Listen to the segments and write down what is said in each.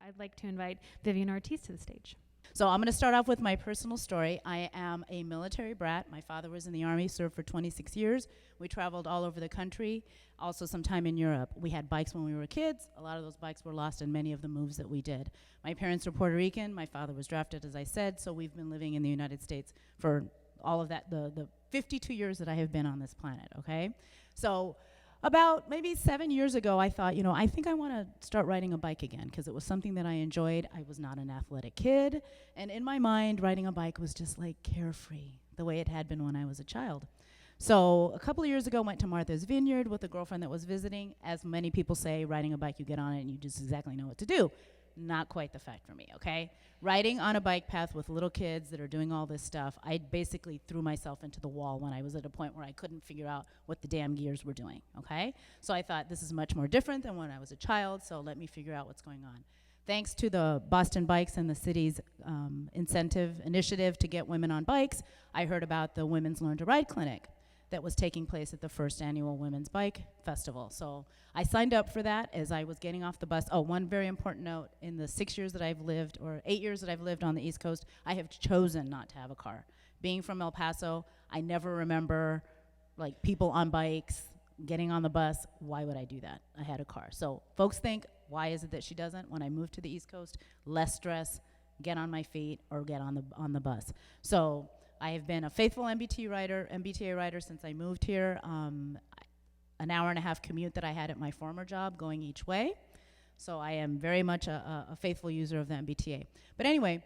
I'd like to invite Vivian Ortiz to the stage. So I'm going to start off with my personal story. I am a military brat. My father was in the Army, served for 26 years. We traveled all over the country, also some time in Europe. We had bikes when we were kids. A lot of those bikes were lost in many of the moves that we did. My parents were Puerto Rican. My father was drafted, as I said, so we've been living in the United States for all of that, the 52 years that I have been on this planet, okay? So about maybe 7 years ago, I thought, I think I want to start riding a bike again because it was something that I enjoyed. I was not an athletic kid. And in my mind, riding a bike was just like carefree, the way it had been when I was a child. So a couple of years ago, went to Martha's Vineyard with a girlfriend that was visiting. As many people say, riding a bike, you get on it and you just exactly know what to do. Not quite the fact for me, okay? Riding on a bike path with little kids that are doing all this stuff, I basically threw myself into the wall when I was at a point where I couldn't figure out what the damn gears were doing, okay? So I thought this is much more different than when I was a child, so let me figure out what's going on. Thanks to the Boston Bikes and the city's initiative to get women on bikes, I heard about the Women's Learn to Ride Clinic that was taking place at the first annual Women's Bike Festival. So I signed up for that as I was getting off the bus. Oh, one very important note, in the 6 years that I've lived, or 8 years that I've lived on the East Coast, I have chosen not to have a car. Being from El Paso, I never remember like people on bikes, getting on the bus. Why would I do that? I had a car. So folks think, why is it that she doesn't? When I moved to the East Coast, less stress, get on my feet, or get on the bus. So I have been a faithful MBTA rider since I moved here. An hour and a half commute that I had at my former job going each way. So I am very much a faithful user of the MBTA. But anyway,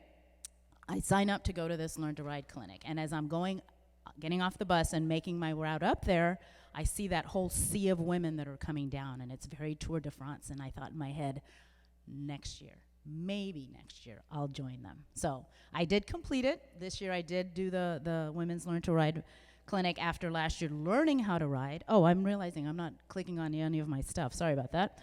I sign up to go to this Learn to Ride clinic. And as I'm getting off the bus and making my route up there, I see that whole sea of women that are coming down, and it's very Tour de France. And I thought in my head, maybe next year, I'll join them. So I did complete it. This year I did do the Women's Learn to Ride clinic after last year learning how to ride. Oh, I'm realizing I'm not clicking on any of my stuff. Sorry about that.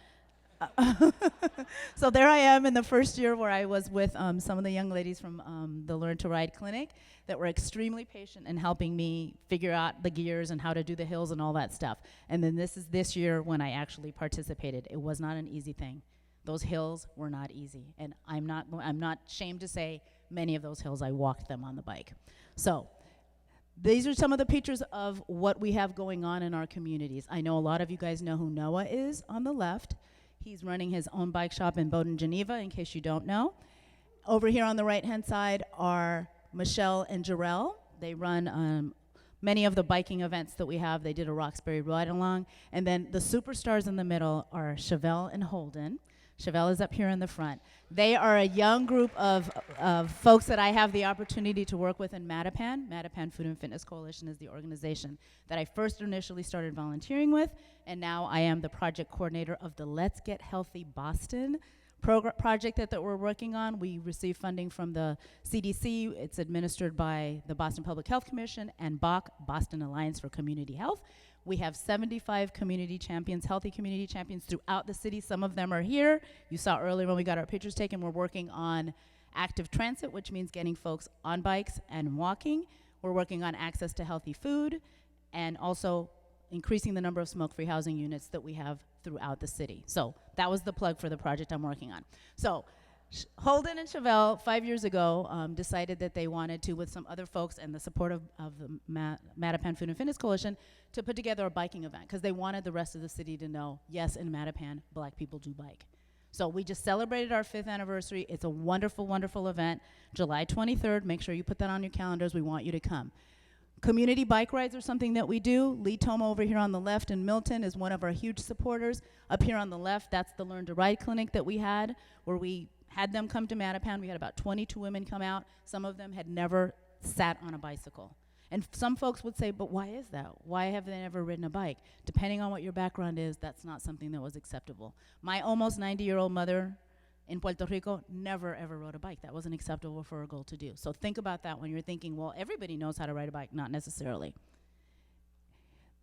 So there I am in the first year where I was with some of the young ladies from the Learn to Ride clinic that were extremely patient in helping me figure out the gears and how to do the hills and all that stuff. And then this is this year when I actually participated. It was not an easy thing. Those hills were not easy. And I'm not ashamed to say many of those hills I walked them on the bike. So these are some of the pictures of what we have going on in our communities. I know a lot of you guys know who Noah is on the left. He's running his own bike shop in Bowdoin, Geneva, in case you don't know. Over here on the right-hand side are Michelle and Jarrell. They run many of the biking events that we have. They did a Roxbury ride-along. And then the superstars in the middle are Chevelle and Holden. Chevelle is up here in the front. They are a young group of folks that I have the opportunity to work with in Mattapan. Mattapan Food and Fitness Coalition is the organization that I first initially started volunteering with, and now I am the project coordinator of the Let's Get Healthy Boston project that we're working on. We receive funding from the CDC. It's administered by the Boston Public Health Commission and BAC, Boston Alliance for Community Health. We have 75 community champions, healthy community champions throughout the city. Some of them are here. You saw earlier when we got our pictures taken, we're working on active transit, which means getting folks on bikes and walking. We're working on access to healthy food and also increasing the number of smoke-free housing units that we have throughout the city. So that was the plug for the project I'm working on. So Holden and Chevelle, 5 years ago, decided that they wanted to, with some other folks and the support of the Mattapan Food and Fitness Coalition, to put together a biking event because they wanted the rest of the city to know, yes, in Mattapan, Black people do bike. So we just celebrated our 5th anniversary. It's a wonderful, wonderful event. July 23rd, make sure you put that on your calendars. We want you to come. Community bike rides are something that we do. Lee Toma over here on the left in Milton is one of our huge supporters. Up here on the left, that's the Learn to Ride clinic that we had, where we had them come to Mattapan. We had about 22 women come out. Some of them had never sat on a bicycle. And some folks would say, but why is that? Why have they never ridden a bike? Depending on what your background is, that's not something that was acceptable. My almost 90-year-old mother in Puerto Rico never, ever rode a bike. That wasn't acceptable for a girl to do. So think about that when you're thinking, well, everybody knows how to ride a bike. Not necessarily.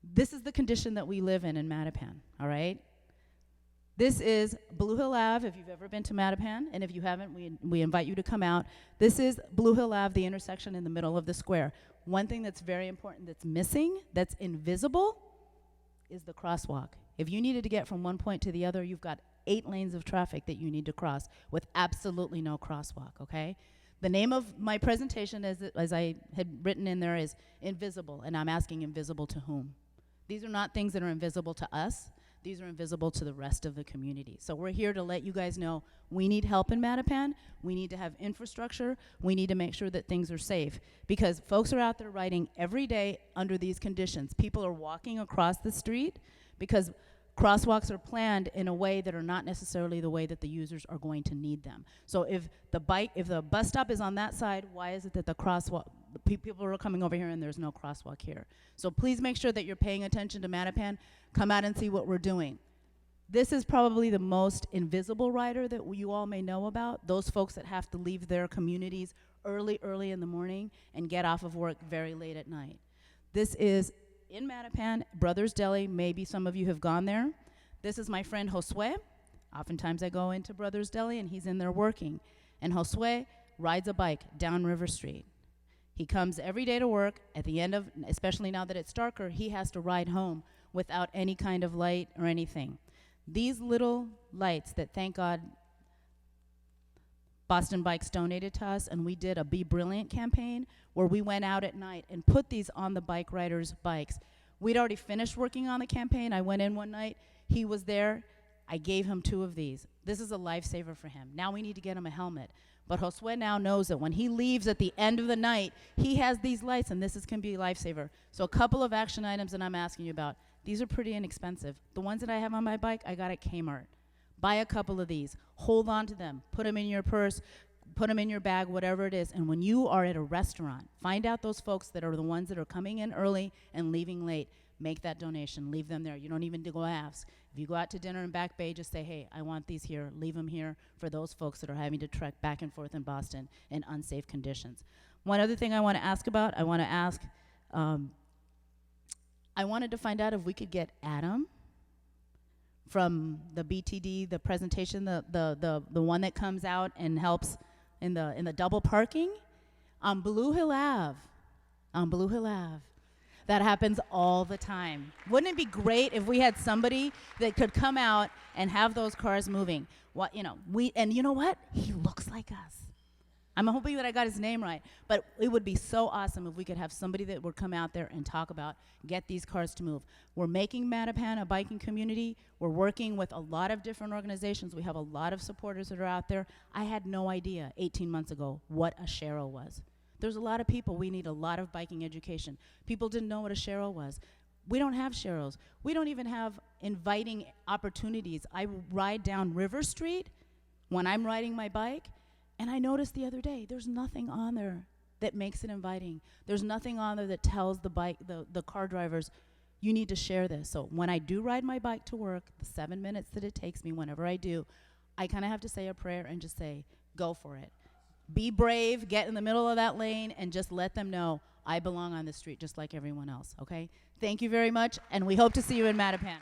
This is the condition that we live in Mattapan, all right? This is Blue Hill Ave, if you've ever been to Mattapan, and if you haven't, we invite you to come out. This is Blue Hill Ave, the intersection in the middle of the square. One thing that's very important that's missing, that's invisible, is the crosswalk. If you needed to get from one point to the other, you've got 8 lanes of traffic that you need to cross with absolutely no crosswalk, okay? The name of my presentation, as I had written in there, is Invisible, and I'm asking invisible to whom? These are not things that are invisible to us. These are invisible to the rest of the community. So we're here to let you guys know we need help in Mattapan. We need to have infrastructure. We need to make sure that things are safe, because folks are out there riding every day under these conditions. People are walking across the street because crosswalks are planned in a way that are not necessarily the way that the users are going to need them. So if the bus stop is on that side, why is it that the crosswalk, people are coming over here and there's no crosswalk here? So please make sure that you're paying attention to Mattapan. Come out and see what we're doing. This is probably the most invisible rider that you all may know about, those folks that have to leave their communities early in the morning and get off of work very late at night. This is in Mattapan, Brothers Deli. Maybe some of you have gone there. This is my friend Josue. Oftentimes I go into Brothers Deli and he's in there working. And Josue rides a bike down River Street. He comes every day to work. At the end of, especially now that it's darker, he has to ride home without any kind of light or anything. These little lights that, thank God, Boston Bikes donated to us, and we did a Be Brilliant campaign where we went out at night and put these on the bike riders' bikes. We'd already finished working on the campaign. I went in one night. He was there. I gave him 2 of these. This is a lifesaver for him. Now we need to get him a helmet. But Josue now knows that when he leaves at the end of the night, he has these lights, and this can be a lifesaver. So a couple of action items that I'm asking you about. These are pretty inexpensive. The ones that I have on my bike, I got at Kmart. Buy a couple of these. Hold on to them. Put them in your purse. Put them in your bag, whatever it is. And when you are at a restaurant, find out those folks that are the ones that are coming in early and leaving late. Make that donation. Leave them there. You don't even need to go ask. If you go out to dinner in Back Bay, just say, hey, I want these here. Leave them here for those folks that are having to trek back and forth in Boston in unsafe conditions. One other thing I want to ask about, I wanted to find out if we could get Adam from the BTD, the presentation, the one that comes out and helps in the double parking on Blue Hill Ave. On Blue Hill Ave. That happens all the time. Wouldn't it be great if we had somebody that could come out and have those cars moving? What, you know what? He looks like us. I'm hoping that I got his name right, but it would be so awesome if we could have somebody that would come out there and talk about, get these cars to move. We're making Mattapan a biking community. We're working with a lot of different organizations. We have a lot of supporters that are out there. I had no idea 18 months ago what a Cheryl was. There's a lot of people. We need a lot of biking education. People didn't know what a Cheryl was. We don't have Cheryls. We don't even have inviting opportunities. I ride down River Street when I'm riding my bike, and I noticed the other day, there's nothing on there that makes it inviting. There's nothing on there that tells the car drivers, you need to share this. So when I do ride my bike to work, the 7 minutes that it takes me whenever I do, I kind of have to say a prayer and just say, go for it. Be brave, get in the middle of that lane, and just let them know I belong on the street just like everyone else, okay? Thank you very much, and we hope to see you in Mattapan.